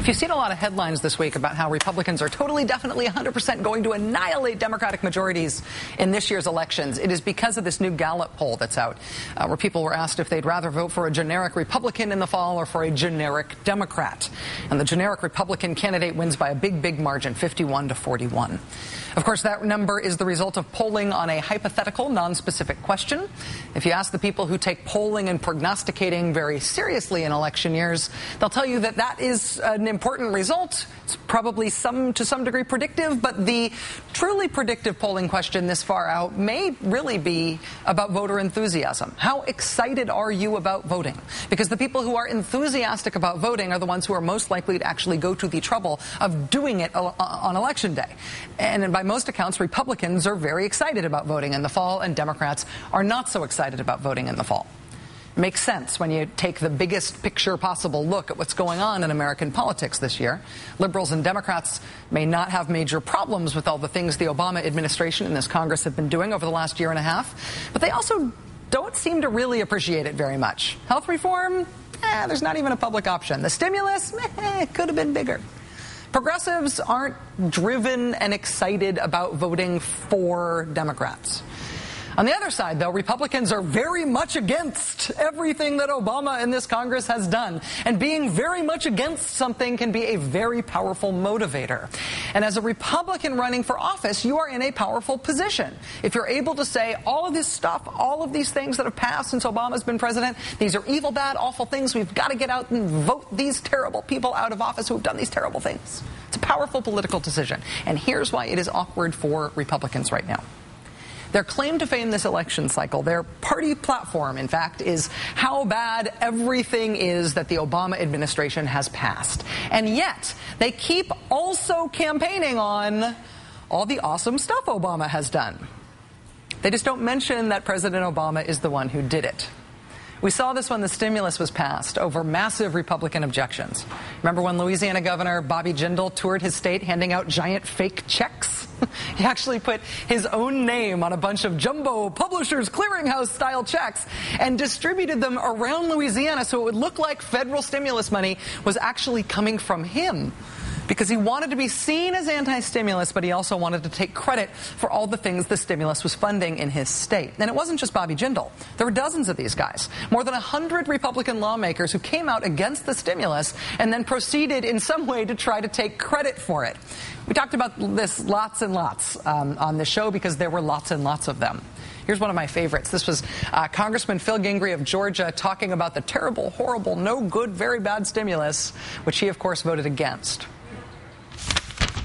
If you've seen a lot of headlines this week about how Republicans are totally, definitely, 100% going to annihilate Democratic majorities in this year's elections, it is because of this new Gallup poll that's out, where people were asked if they'd rather vote for a generic Republican in the fall or for a generic Democrat. And the generic Republican candidate wins by a big, big margin, 51-41. Of course, that number is the result of polling on a hypothetical, non-specific question. If you ask the people who take polling and prognosticating very seriously in election years, they'll tell you that that is an important result. It's probably to some degree predictive, but the truly predictive polling question this far out may really be about voter enthusiasm. How excited are you about voting? Because the people who are enthusiastic about voting are the ones who are most likely to actually go to the trouble of doing it on Election Day. And by most accounts, Republicans are very excited about voting in the fall, and Democrats are not so excited about voting in the fall. Makes sense when you take the biggest picture possible look at what's going on in American politics this year. Liberals and Democrats may not have major problems with all the things the Obama administration and this Congress have been doing over the last year and a half, but they also don't seem to really appreciate it very much. Health reform? There's not even a public option. The stimulus? It could have been bigger. Progressives aren't driven and excited about voting for Democrats. On the other side, though, Republicans are very much against everything that Obama and this Congress has done. And being very much against something can be a very powerful motivator. And as a Republican running for office, you are in a powerful position. If you're able to say all of this stuff, all of these things that have passed since Obama's been president, these are evil, bad, awful things. We've got to get out and vote these terrible people out of office who have done these terrible things. It's a powerful political decision. And here's why it is awkward for Republicans right now. Their claim to fame this election cycle, their party platform, in fact, is how bad everything is that the Obama administration has passed. And yet, they keep also campaigning on all the awesome stuff Obama has done. They just don't mention that President Obama is the one who did it. We saw this when the stimulus was passed over massive Republican objections. Remember when Louisiana Governor Bobby Jindal toured his state handing out giant fake checks? He actually put his own name on a bunch of jumbo Publishers Clearinghouse style checks and distributed them around Louisiana so it would look like federal stimulus money was actually coming from him. Because he wanted to be seen as anti-stimulus, but he also wanted to take credit for all the things the stimulus was funding in his state. And it wasn't just Bobby Jindal. There were dozens of these guys. More than 100 Republican lawmakers who came out against the stimulus and then proceeded in some way to try to take credit for it. We talked about this lots and lots on this show because there were lots and lots of them. Here's one of my favorites. This was Congressman Phil Gingrey of Georgia talking about the terrible, horrible, no good, very bad stimulus, which he, of course, voted against.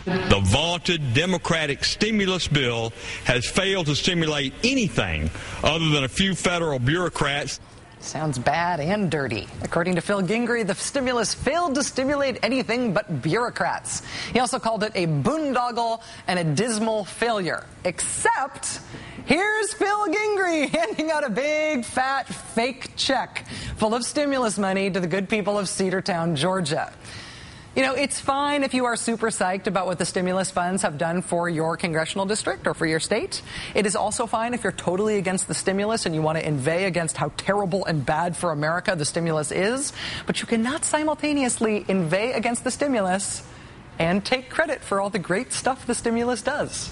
The vaunted Democratic stimulus bill has failed to stimulate anything other than a few federal bureaucrats. Sounds bad and dirty. According to Phil Gingrey, the stimulus failed to stimulate anything but bureaucrats. He also called it a boondoggle and a dismal failure. Except, here's Phil Gingrey handing out a big, fat, fake check full of stimulus money to the good people of Cedartown, Georgia. You know, it's fine if you are super psyched about what the stimulus funds have done for your congressional district or for your state. It is also fine if you're totally against the stimulus and you want to inveigh against how terrible and bad for America the stimulus is. But you cannot simultaneously inveigh against the stimulus and take credit for all the great stuff the stimulus does.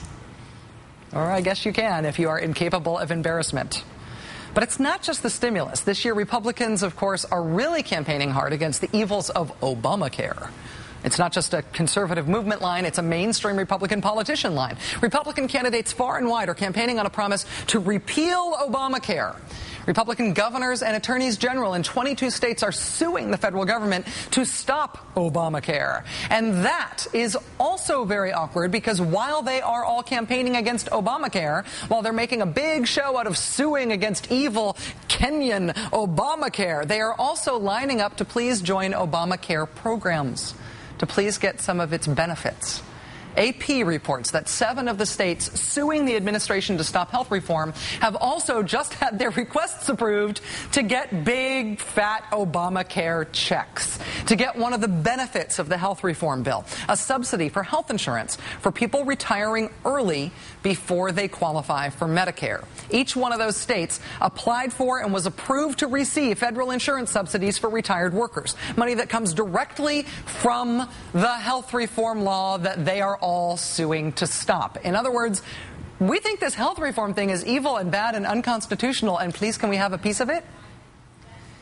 Or I guess you can if you are incapable of embarrassment. But it's not just the stimulus. This year, Republicans, of course, are really campaigning hard against the evils of Obamacare. It's not just a conservative movement line, it's a mainstream Republican politician line. Republican candidates far and wide are campaigning on a promise to repeal Obamacare. Republican governors and attorneys general in 22 states are suing the federal government to stop Obamacare. And that is also very awkward because while they are all campaigning against Obamacare, while they're making a big show out of suing against evil Kenyan Obamacare, they are also lining up to please join Obamacare programs, to please get some of its benefits. AP reports that 7 of the states suing the administration to stop health reform have also just had their requests approved to get big, fat Obamacare checks, to get one of the benefits of the health reform bill, a subsidy for health insurance for people retiring early before they qualify for Medicare. Each one of those states applied for and was approved to receive federal insurance subsidies for retired workers, money that comes directly from the health reform law that they are all suing to stop. In other words, we think this health reform thing is evil and bad and unconstitutional, and please, can we have a piece of it?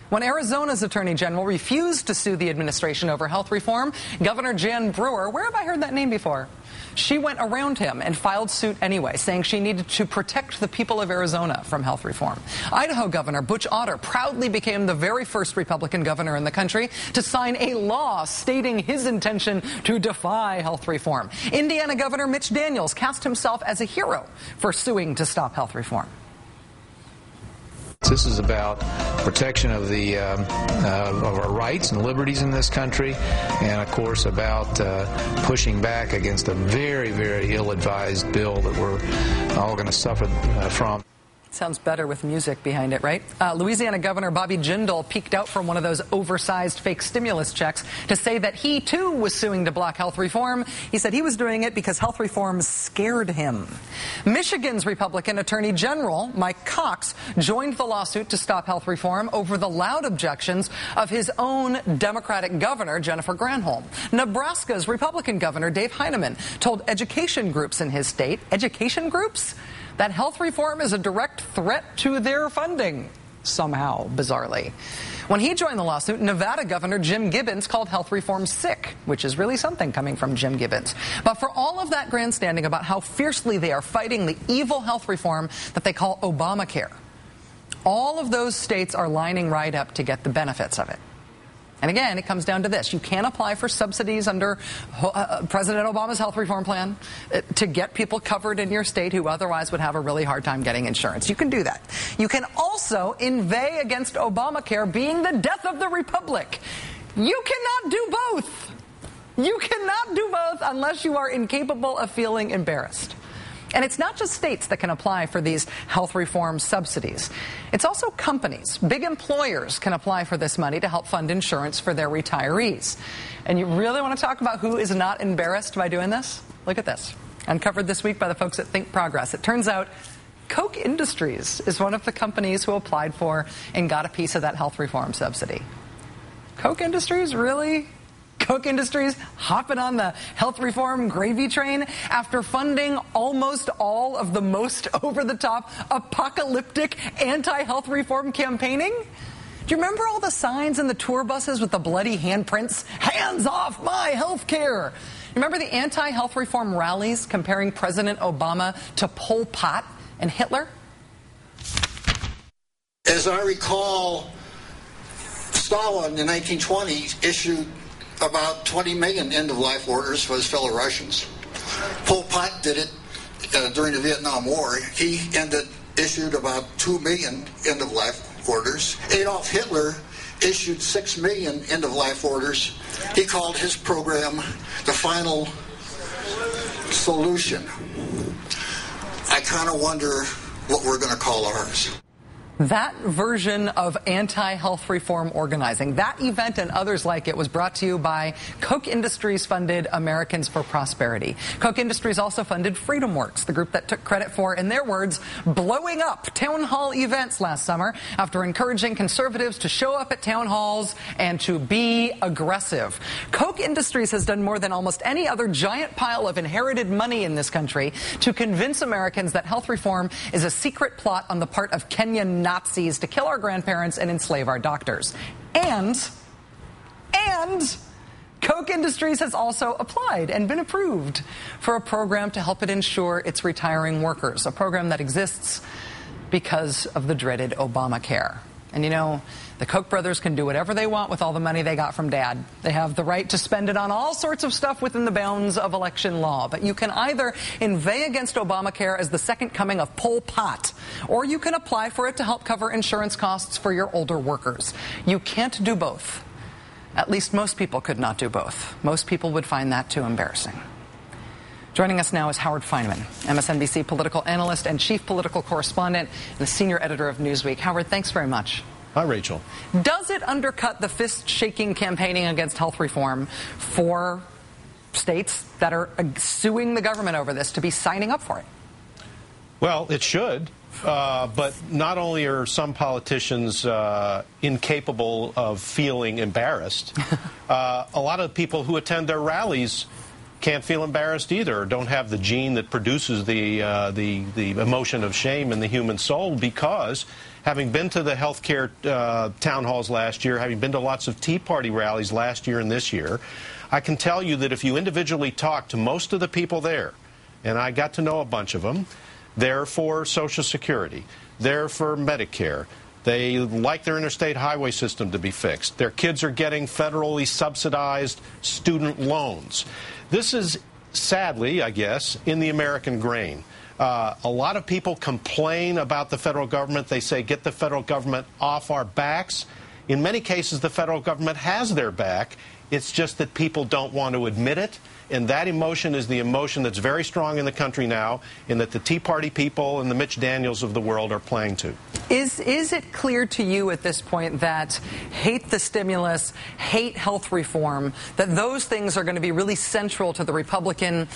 When Arizona's Attorney General refused to sue the administration over health reform, Governor Jan Brewer, where have I heard that name before? She went around him and filed suit anyway, saying she needed to protect the people of Arizona from health reform. Idaho Governor Butch Otter proudly became the very first Republican governor in the country to sign a law stating his intention to defy health reform. Indiana Governor Mitch Daniels cast himself as a hero for suing to stop health reform. This is about protection of of our rights and liberties in this country, and of course about pushing back against a very, very ill-advised bill that we're all going to suffer from. Sounds better with music behind it, right? Louisiana Governor Bobby Jindal peeked out from one of those oversized fake stimulus checks to say that he, too, was suing to block health reform. He said he was doing it because health reform scared him. Michigan's Republican Attorney General, Mike Cox, joined the lawsuit to stop health reform over the loud objections of his own Democratic governor, Jennifer Granholm. Nebraska's Republican Governor, Dave Heinemann, told education groups in his state, education groups, that health reform is a direct threat to their funding, somehow, bizarrely. When he joined the lawsuit, Nevada Governor Jim Gibbons called health reform sick, which is really something coming from Jim Gibbons. But for all of that grandstanding about how fiercely they are fighting the evil health reform that they call Obamacare, all of those states are lining right up to get the benefits of it. And again, it comes down to this. You can't apply for subsidies under President Obama's health reform plan to get people covered in your state who otherwise would have a really hard time getting insurance. You can do that. You can also inveigh against Obamacare being the death of the republic. You cannot do both. You cannot do both unless you are incapable of feeling embarrassed. And it's not just states that can apply for these health reform subsidies. It's also companies. Big employers can apply for this money to help fund insurance for their retirees. And you really want to talk about who is not embarrassed by doing this? Look at this. Uncovered this week by the folks at Think Progress. It turns out Koch Industries is one of the companies who applied for and got a piece of that health reform subsidy. Koch Industries, really? Koch Industries hopping on the health reform gravy train after funding almost all of the most over-the-top apocalyptic anti-health reform campaigning? Do you remember all the signs in the tour buses with the bloody handprints? Hands off my health care! Remember the anti-health reform rallies comparing President Obama to Pol Pot and Hitler? As I recall, Stalin in the 1920s issued about 20 million end-of-life orders for his fellow Russians. Pol Pot did it during the Vietnam War. He issued about 2 million end-of-life orders. Adolf Hitler issued 6 million end-of-life orders. He called his program the final solution. I kind of wonder what we're going to call ours. That version of anti-health reform organizing, that event and others like it was brought to you by Koch Industries funded Americans for Prosperity. Koch Industries also funded FreedomWorks, the group that took credit for, in their words, blowing up town hall events last summer after encouraging conservatives to show up at town halls and to be aggressive. Koch Industries has done more than almost any other giant pile of inherited money in this country to convince Americans that health reform is a secret plot on the part of Kenyan Nazis to kill our grandparents and enslave our doctors. And Koch Industries has also applied and been approved for a program to help it insure its retiring workers, a program that exists because of the dreaded Obamacare. And you know, the Koch brothers can do whatever they want with all the money they got from Dad. They have the right to spend it on all sorts of stuff within the bounds of election law. But you can either inveigh against Obamacare as the second coming of Pol Pot, or you can apply for it to help cover insurance costs for your older workers. You can't do both. At least most people could not do both. Most people would find that too embarrassing. Joining us now is Howard Feineman, MSNBC political analyst and chief political correspondent and the senior editor of Newsweek. Howard, thanks very much. Hi, Rachel. Does it undercut the fist-shaking campaigning against health reform for states that are suing the government over this to be signing up for it? Well, it should. But not only are some politicians incapable of feeling embarrassed, a lot of people who attend their rallies can't feel embarrassed either, or don't have the gene that produces the emotion of shame in the human soul, because having been to the healthcare town halls last year, having been to lots of Tea Party rallies last year and this year, I can tell you that if you individually talk to most of the people there, and I got to know a bunch of them, they're for Social Security, they're for Medicare, they like their interstate highway system to be fixed, their kids are getting federally subsidized student loans. This is, sadly, I guess, in the American grain. A lot of people complain about the federal government. They say, get the federal government off our backs. In many cases, the federal government has their back. It's just that people don't want to admit it. And that emotion is the emotion that's very strong in the country now, and that the Tea Party people and the Mitch Daniels of the world are playing to. Is it clear to you at this point that hate the stimulus, hate health reform, that those things are going to be really central to the Republican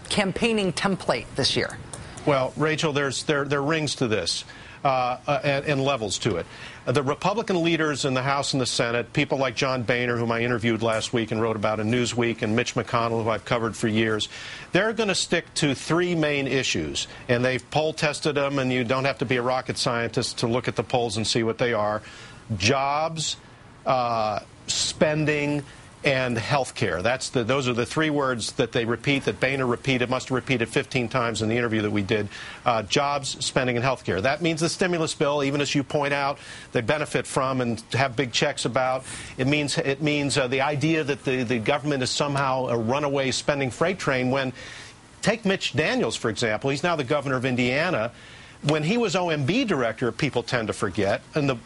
campaigning template this year? Well, Rachel, there are rings to this. And levels to it. The Republican leaders in the House and the Senate, people like John Boehner, whom I interviewed last week and wrote about in Newsweek, and Mitch McConnell, who I've covered for years, they're going to stick to three main issues. And they've poll tested them, and you don't have to be a rocket scientist to look at the polls and see what they are. Jobs, spending, and health care. Those are the three words that they repeat, that Boehner repeated, must have repeated 15 times in the interview that we did. Jobs, spending, and health care. That means the stimulus bill, even as you point out, they benefit from and have big checks about. It means the idea that the government is somehow a runaway spending freight train. When, take Mitch Daniels, for example. He's now the governor of Indiana. When he was OMB director, people tend to forget, and the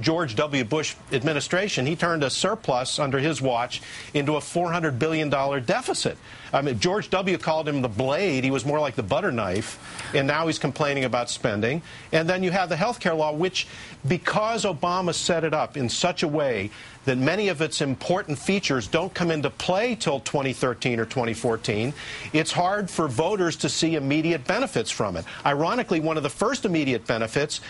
George W. Bush administration, he turned a surplus under his watch into a $400 billion deficit. I mean, George W. called him the blade. He was more like the butter knife, and now he's complaining about spending. And then you have the health care law, which, because Obama set it up in such a way that many of its important features don't come into play till 2013 or 2014, it's hard for voters to see immediate benefits from it. Ironically, one of the first immediate benefits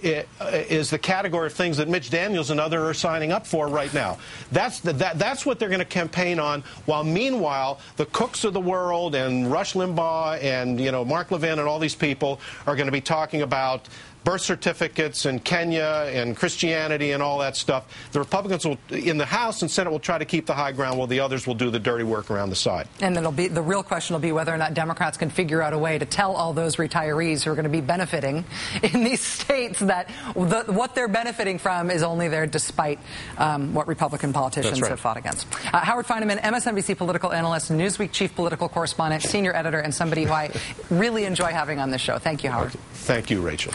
is the category of things that Mitch Daniels and others are signing up for right now. That's what they're going to campaign on, while meanwhile the Cooks of the world and Rush Limbaugh and Mark Levin and all these people are going to be talking about birth certificates and Kenya and Christianity and all that stuff. The Republicans in the House and Senate will try to keep the high ground, while the others will do the dirty work around the side. And the real question will be whether or not Democrats can figure out a way to tell all those retirees who are going to be benefiting in these states that what they're benefiting from is only there despite what Republican politicians have fought against. Howard Feineman, MSNBC political analyst, Newsweek chief political correspondent, senior editor, and somebody who I really enjoy having on this show. Thank you, Howard. Thank you, Rachel.